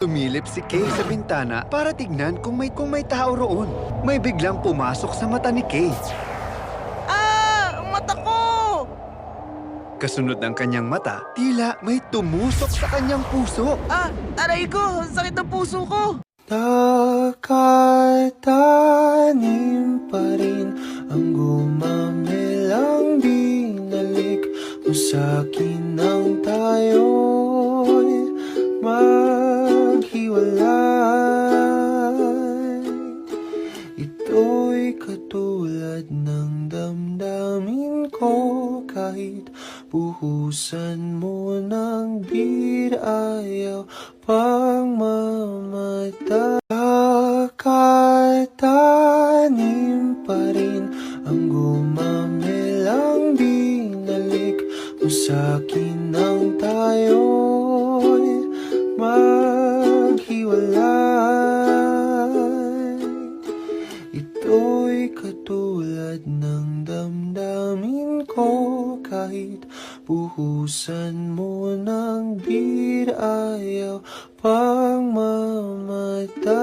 Tumilip si Kay sa bintana para tignan kung may tao roon. May biglang pumasok sa mata ni Kay. Ah! Mata ko! Kasunod ng kanyang mata, tila may tumusok sa kanyang puso. Ah! Aray ko! Sakit ng puso ko! Nakatanim pa rin ang gumamelang binalik mo sa'kin nang tayo'y maghiwalay. Ito'y katulad ng damdamin ko kahit buhusan mo ng beer ayaw pang mamatay. Nakatanim pa rin ang gumamelang binalik mo sa'kin nang tayo'y maghiwalay. Ito'y katulad ng damdamin ko kahit buhusan mo ng beer ayaw pang mamatay.